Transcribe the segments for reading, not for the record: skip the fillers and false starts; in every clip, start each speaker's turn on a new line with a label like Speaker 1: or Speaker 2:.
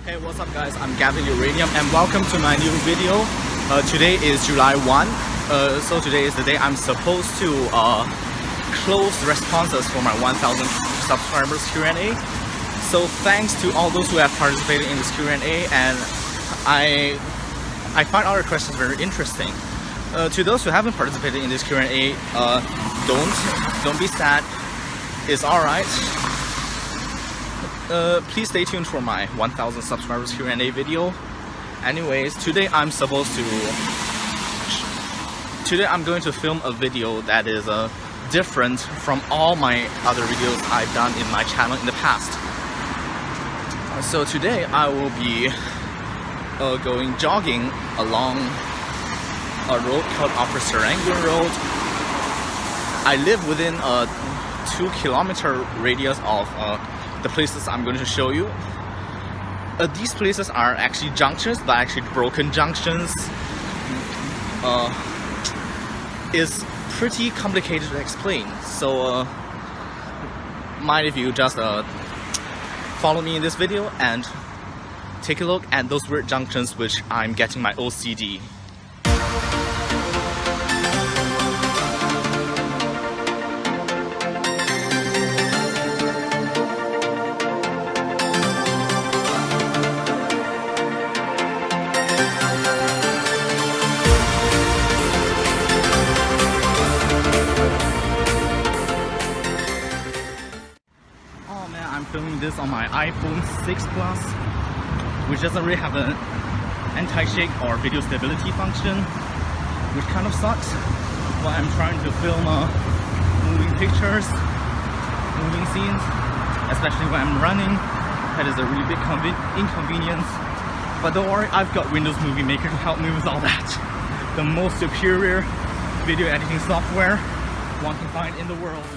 Speaker 1: Hey, what's up guys, I'm Gavin Liuranium and welcome to my new video. Today is July 1, so today is the day I'm supposed to close responses for my 1000 subscribers Q&A. So thanks to all those who have participated in this Q&A, and I find all your questions very interesting. To those who haven't participated in this Q&A, don't be sad, it's alright. Please stay tuned for my 1000 subscribers Q&A video. Anyways, today I'm going to film a video that is different from all my other videos I've done in my channel in the past. So today I will be going jogging along a road called Upper Serangoon Road. I live within a 2-kilometer radius of the places I'm going to show you. These places are actually junctions, but actually broken junctions. It's pretty complicated to explain, so mind if you just follow me in this video and take a look at those weird junctions which I'm getting my OCD. I'm filming this on my iPhone 6 Plus, which doesn't really have an anti-shake or video stability function, which kind of sucks. But I'm trying to film moving pictures, moving scenes, especially when I'm running. That is a really big inconvenience. But don't worry, I've got Windows Movie Maker to help me with all that. The most superior video editing software one can find in the world.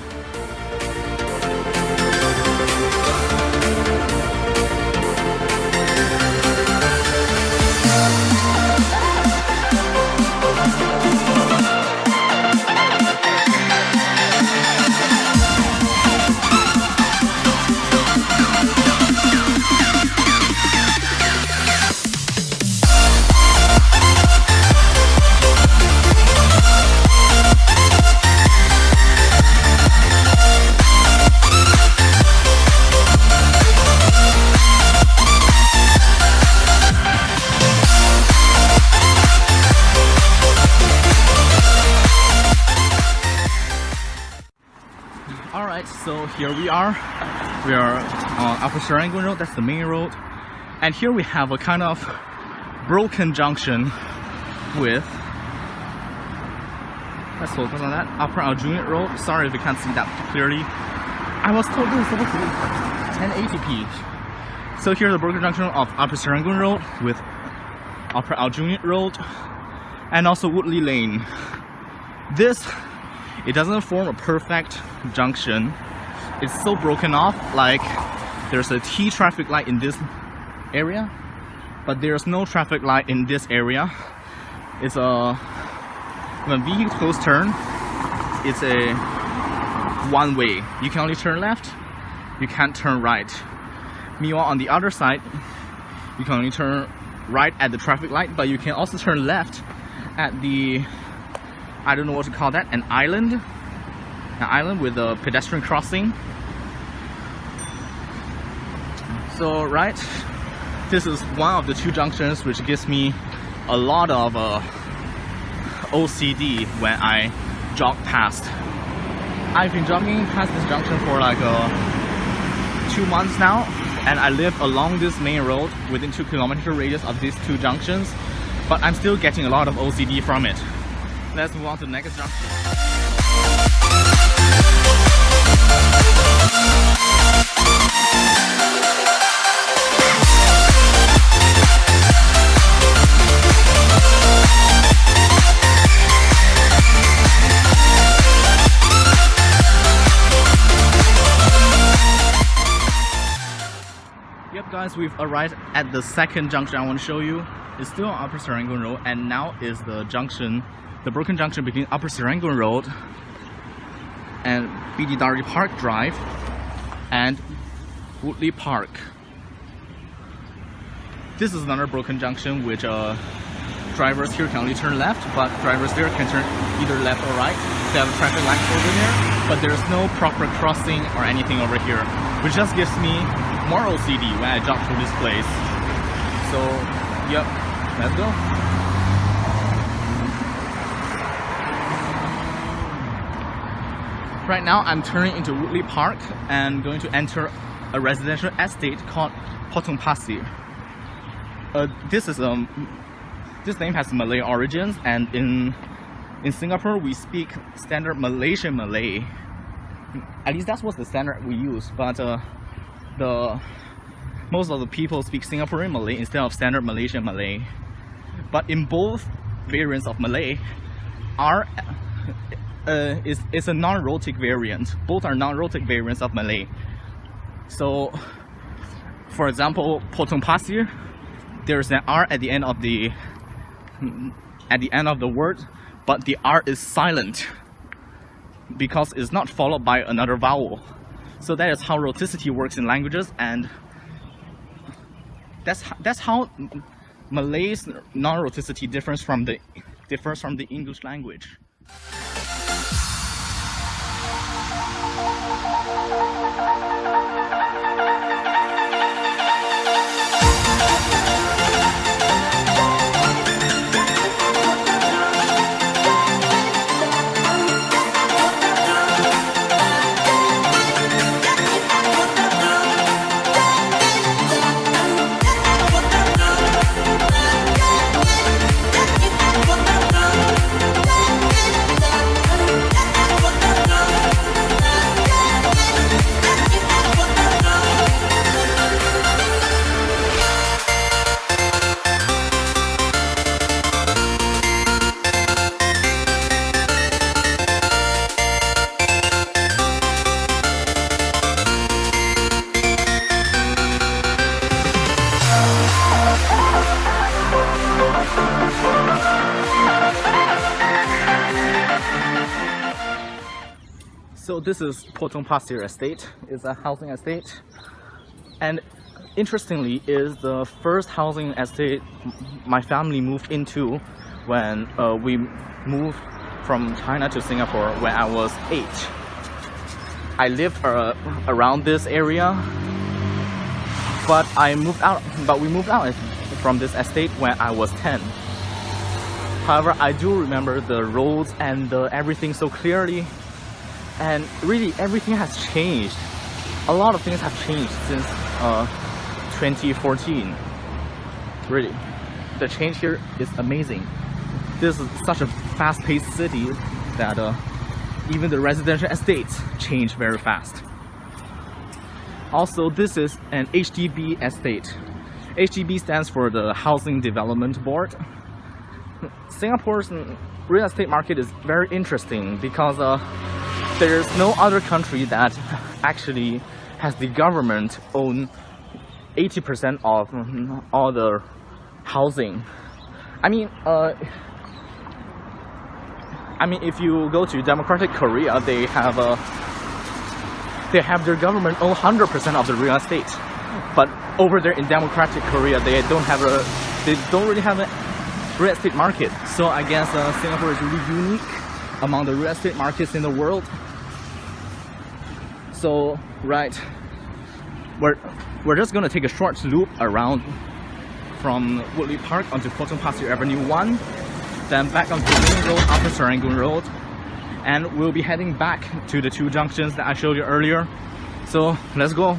Speaker 1: Alright, so here we are on Upper Serangoon Road, that's the main road, and here we have a kind of broken junction with, let's focus on that, Upper Aljunied Road. Sorry if you can't see that clearly. I was told this is supposed to be 1080p. So here's the broken junction of Upper Serangoon Road with Upper Aljunied Road and also Woodleigh Lane. It doesn't form a perfect junction. It's so broken off, like there's a T traffic light in this area, but there's no traffic light in this area. It's when vehicles turn, it's a one way. You can only turn left, you can't turn right. Meanwhile, on the other side, you can only turn right at the traffic light, but you can also turn left at the, I don't know what to call that, an island with a pedestrian crossing. So right, this is one of the two junctions which gives me a lot of OCD when I jog past. I've been jogging past this junction for like 2 months now, and I live along this main road within 2-kilometer radius of these two junctions, but I'm still getting a lot of OCD from it. Let's move on to the next junction. Yep guys, we've arrived at the second junction I want to show you. It's still on Upper Serangoon Road, and now is the junction, the broken junction between Upper Serangoon Road and Bidadari Park Drive and Woodleigh Park. This is another broken junction which drivers here can only turn left, but drivers there can turn either left or right. They have traffic lights over there, but there's no proper crossing or anything over here, which just gives me more OCD when I jog through this place. So, yep, let's go. Right now, I'm turning into Woodleigh Park and going to enter a residential estate called Potong Pasir. This name has Malay origins, and in Singapore we speak standard Malaysian Malay. At least that's what's the standard we use. But most of the people speak Singaporean Malay instead of standard Malaysian Malay. But in both variants of Malay, R is a non-rhotic variant. Both are non-rhotic variants of Malay. So, for example, Potong Pasir, there's an R at the end of the word, but the R is silent because it's not followed by another vowel. So that is how rhoticity works in languages, and that's how Malay's non-rhoticity differs from the English language. So this is Potong Pasir Estate. It's a housing estate, and interestingly, is the first housing estate my family moved into when we moved from China to Singapore when I was 8. I lived around this area, but we moved out from this estate when I was 10. However, I do remember the roads and everything so clearly. And really, everything has changed. A lot of things have changed since 2014. Really, the change here is amazing. This is such a fast-paced city that even the residential estates change very fast. Also, this is an HDB estate. HDB stands for the Housing Development Board. Singapore's real estate market is very interesting because there's no other country that actually has the government own 80% of all the housing. I mean, if you go to Democratic Korea, they have their government own 100% of the real estate. But over there in Democratic Korea, they don't really have a real estate market. So I guess Singapore is really unique among the real estate markets in the world. So, right, we're just gonna take a short loop around from Woodleigh Park onto Potong Pasir Avenue 1, then back onto the main road after Serangoon Road, and we'll be heading back to the 2 junctions that I showed you earlier. So, let's go.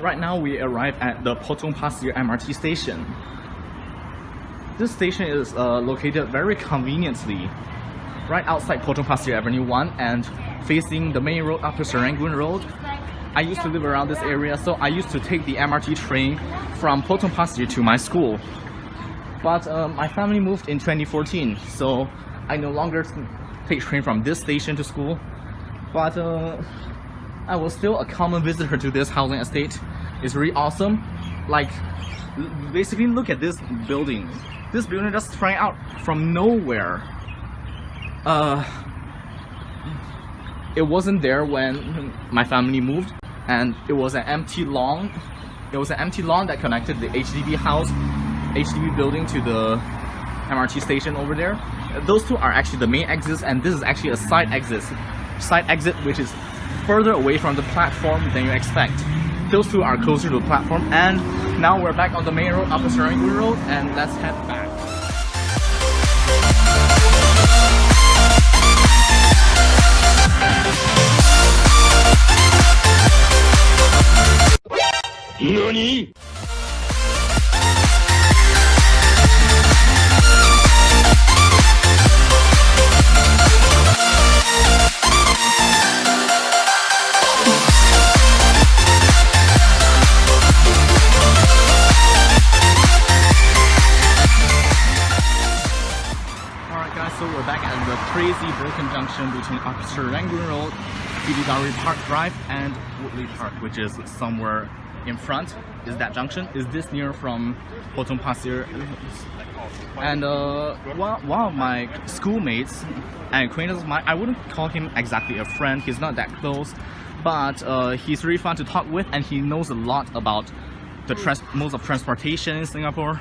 Speaker 1: Right now we arrive at the Potong Pasir MRT station. This station is located very conveniently right outside Potong Pasir Avenue 1 and facing the main road after Serangoon Road. I used to live around this area, so I used to take the MRT train from Potong Pasir to my school. But my family moved in 2014, so I no longer take train from this station to school. But I was still a common visitor to this housing estate. It's really awesome. Like, basically look at this building. This building just sprang out from nowhere. It wasn't there when my family moved, and it was an empty lawn. It was an empty lawn that connected the HDB building to the MRT station over there. Those two are actually the main exits, and this is actually a side exit. Side exit which is further away from the platform than you expect. Those two are closer to the platform, and now we're back on the main road, Upper Serangoon Road, and let's head back. NANI?! So we're back at the crazy broken junction between Upper Serangoon Road, Bidadari Park Drive, and Woodleigh Park, which is somewhere in front. Is that junction? Is this near from Potong Pasir? And one of my schoolmates and acquaintances of mine, I wouldn't call him exactly a friend, he's not that close, but he's really fun to talk with, and he knows a lot about the modes of transportation in Singapore.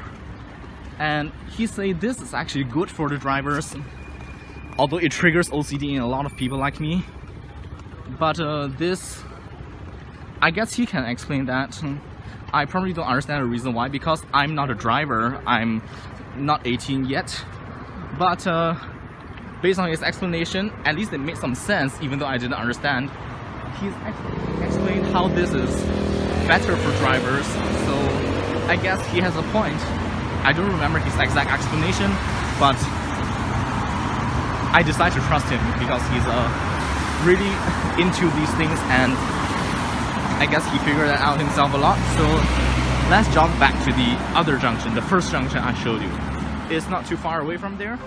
Speaker 1: And he said this is actually good for the drivers, although it triggers OCD in a lot of people like me. But this, I guess he can explain that. I probably don't understand the reason why, because I'm not a driver, I'm not 18 yet. But based on his explanation, at least it made some sense, even though I didn't understand. He's explained how this is better for drivers, so I guess he has a point. I don't remember his exact explanation, but I decide to trust him because he's really into these things, and I guess he figured that out himself a lot. So let's jog back to the other junction, the first junction I showed you. It's not too far away from there.